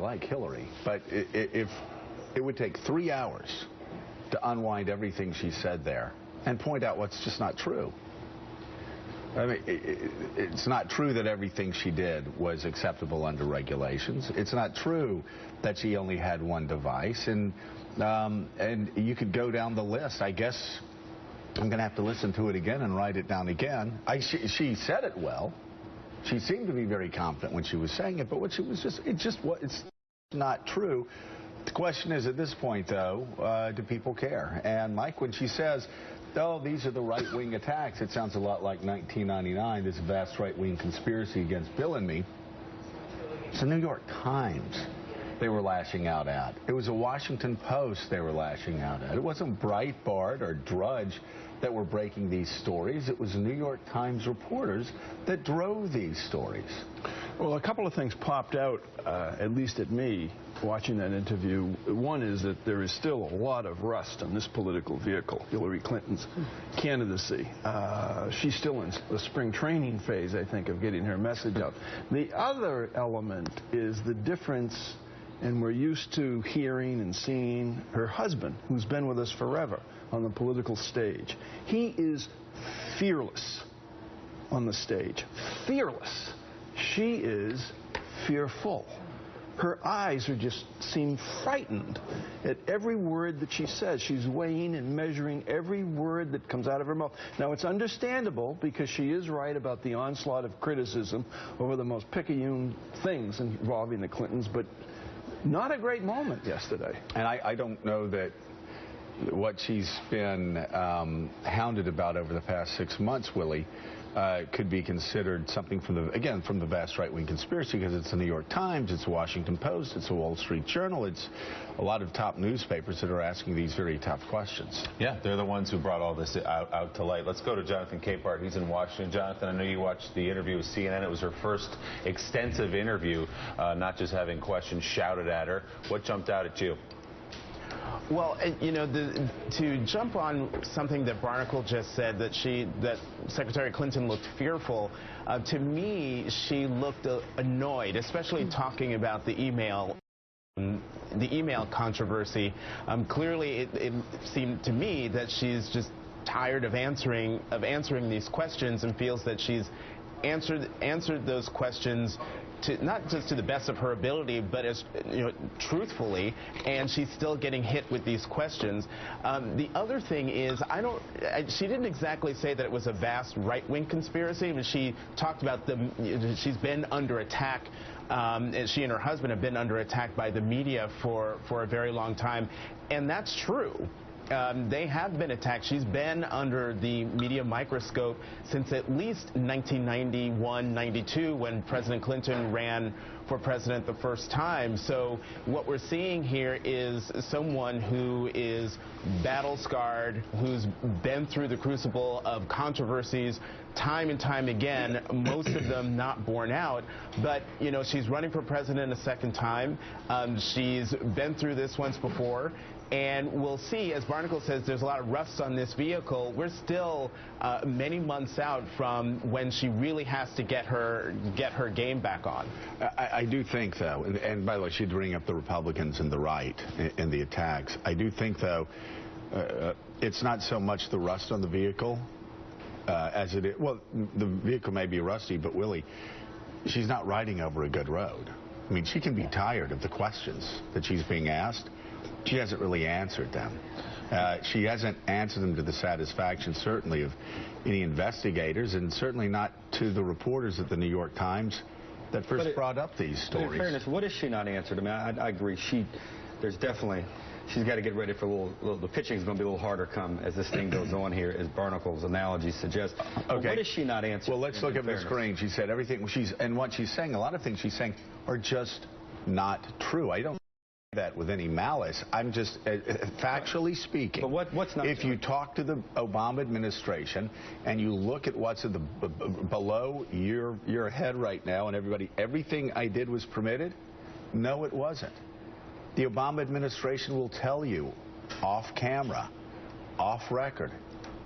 like Hillary, but if it would take 3 hours to unwind everything she said there and point out what's just not true. I mean, it's not true that everything she did was acceptable under regulations. It's not true that she only had one device, and you could go down the list. I guess I'm going to have to listen to it again and write it down again. She said it well. She seemed to be very confident when she was saying it, but what she was it's not true. The question is, at this point, though, do people care? And Mike, when she says, oh, these are the right-wing attacks, it sounds a lot like 1999, this vast right-wing conspiracy against Bill and me. It's the New York Times they were lashing out at. It was a Washington Post they were lashing out at. It wasn't Breitbart or Drudge that were breaking these stories. It was New York Times reporters that drove these stories. Well, a couple of things popped out, at least at me, watching that interview. One is that there is still a lot of rust on this political vehicle, Hillary Clinton's candidacy. She's still in the spring training phase, I think, of getting her message out. The other element is the difference, and we're used to hearing and seeing her husband, who's been with us forever on the political stage. He is fearless on the stage. Fearless. She is fearful. Her eyes just seem frightened at every word that she says. She's weighing and measuring every word that comes out of her mouth. Now, it's understandable because she is right about the onslaught of criticism over the most picayune things involving the Clintons, but not a great moment yesterday. And I don't know that what she's been hounded about over the past 6 months, Willie, could be considered something from the vast right-wing conspiracy, because it's the New York Times, it's the Washington Post, it's the Wall Street Journal, it's a lot of top newspapers that are asking these very tough questions. Yeah, they're the ones who brought all this out to light. Let's go to Jonathan Capehart. He's in Washington. Jonathan, I know you watched the interview with CNN. It was her first extensive interview, not just having questions shouted at her. What jumped out at you? Well, you know, to jump on something that Barnacle just said, that Secretary Clinton looked fearful, to me, she looked annoyed, especially talking about the email controversy. Clearly, it seemed to me that she's just tired of answering these questions and feels that she's answered those questions not just to the best of her ability, but as truthfully, and she's still getting hit with these questions. The other thing is, she didn't exactly say that it was a vast right-wing conspiracy, but she talked about she's been under attack. She and her husband have been under attack by the media for a very long time, and that's true. They have been attacked. She's been under the media microscope since at least 1991-92, when President Clinton ran for president the first time. So what we're seeing here is someone who is battle-scarred, who's been through the crucible of controversies time and time again, most of them not borne out. But, you know, she's running for president a second time. She's been through this once before. And we'll see, as Barnacle says, there's a lot of rust on this vehicle. We're still many months out from when she really has to get her game back on. I do think, though, and by the way, she'd bring up the Republicans and the right in the attacks. I do think, though, it's not so much the rust on the vehicle as it is. Well, the vehicle may be rusty, but Willie, she's not riding over a good road. I mean, she can be tired of the questions that she's being asked. She hasn't really answered them. She hasn't answered them to the satisfaction, certainly, of any investigators, and certainly not to the reporters at the New York Times that first brought up these stories. In fairness, what has she not answered? I mean, I agree. She's got to get ready for the pitching's going to be a little harder come as this thing goes on here, as Barnacle's analogy suggests. Okay. What has she not answered? Well, let's look at the screen. She said everything. And what she's saying, a lot of things she's saying are just not true. I don't that with any malice. I'm just factually speaking. But what's not if you talk to the Obama administration and you look at what's in below your head right now, and everything I did was permitted? No, it wasn't. The Obama administration will tell you off camera, off record,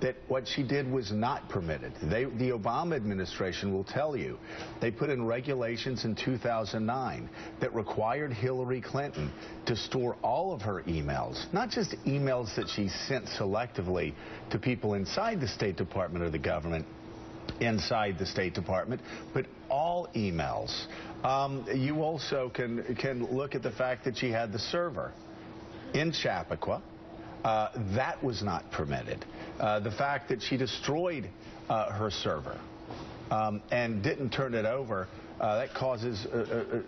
that what she did was not permitted. The Obama administration will tell you they put in regulations in 2009 that required Hillary Clinton to store all of her emails, not just emails that she sent selectively to people inside the State Department or the government, inside the State Department, but all emails. You also can look at the fact that she had the server in Chappaqua. That was not permitted. The fact that she destroyed her server and didn't turn it over, that causes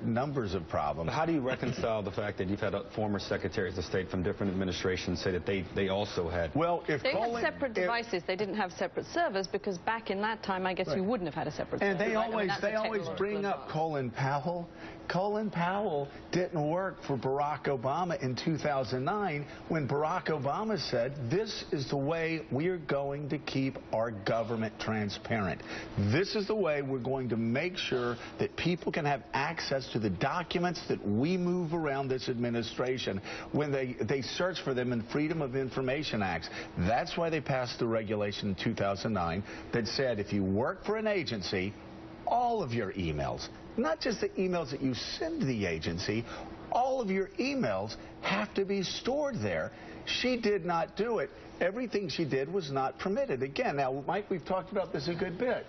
numbers of problems. How do you reconcile the fact that you've had former secretaries of state from different administrations say that they also had... Well, if they had separate devices, they didn't have separate servers, because back in that time, I guess you wouldn't have had a separate server. And they always bring up Colin Powell. Colin Powell didn't work for Barack Obama in 2009 when Barack Obama said, this is the way we're going to keep our government transparent. This is the way we're going to make sure that people can have access to the documents that we move around this administration when they search for them in Freedom of Information Acts. That's why they passed the regulation in 2009 that said if you work for an agency, all of your emails, not just the emails that you send to the agency, all of your emails have to be stored there. She did not do it. Everything she did was not permitted. Again, now, Mike, we've talked about this a good bit.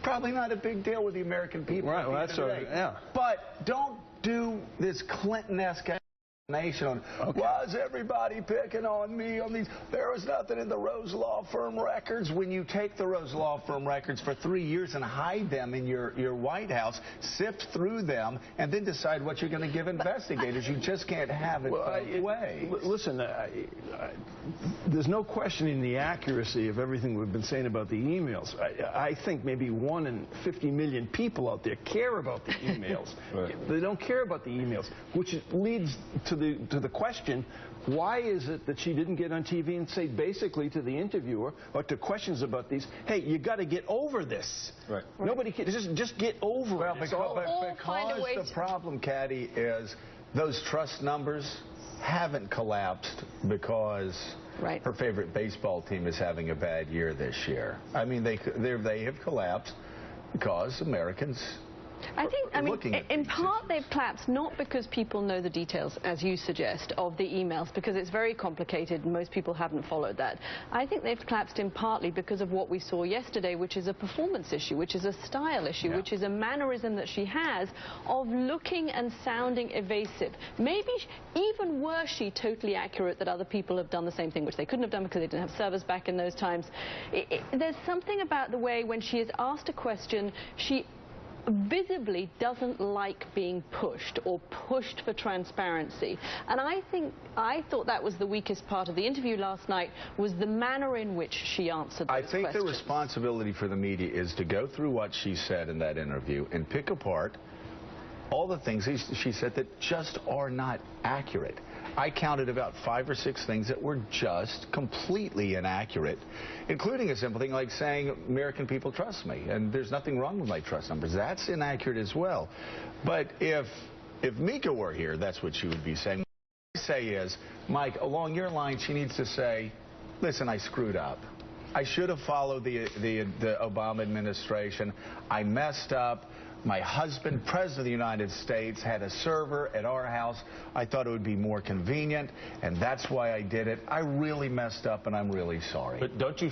Probably not a big deal with the American people. Right, well, that's yeah. But don't do this Clinton-esque on, was everybody picking on me on these? There was nothing in the Rose Law Firm records. When you take the Rose Law Firm records for 3 years and hide them in your White House, sift through them, and then decide what you're going to give investigators, you just can't have it both ways. Listen, there's no questioning the accuracy of everything we've been saying about the emails. I think maybe 1 in 50 million people out there care about the emails. Right. They don't care about the emails, which leads to the question, why is it that she didn't get on TV and say basically to the interviewer or to questions about these, hey, you got to get over this. Right. Nobody can just get over it. Because the problem, Caddy, is those trust numbers haven't collapsed because her favorite baseball team is having a bad year this year. I mean, they have collapsed because Americans... I mean, in part they've collapsed not because people know the details, as you suggest, of the emails, because it's very complicated and most people haven't followed that. I think they've collapsed in partly because of what we saw yesterday, which is a performance issue, which is a style issue, which is a mannerism that she has of looking and sounding evasive. Maybe even were she totally accurate that other people have done the same thing, which they couldn't have done because they didn't have servers back in those times. There's something about the way when she is asked a question, she visibly doesn't like being pushed or pushed for transparency. And I thought that was the weakest part of the interview last night, was the manner in which she answered those questions. The responsibility for the media is to go through what she said in that interview and pick apart all the things she said that just are not accurate. I counted about 5 or 6 things that were just completely inaccurate, including a simple thing like saying American people trust me, and there's nothing wrong with my trust numbers. That's inaccurate as well. But if Mika were here, that's what she would be saying. What I say is, Mike, along your line, she needs to say, listen, I screwed up. I should have followed the Obama administration. I messed up. My husband, President of the United States, had a server at our house. I thought it would be more convenient, and that's why I did it. I really messed up, and I'm really sorry. But don't you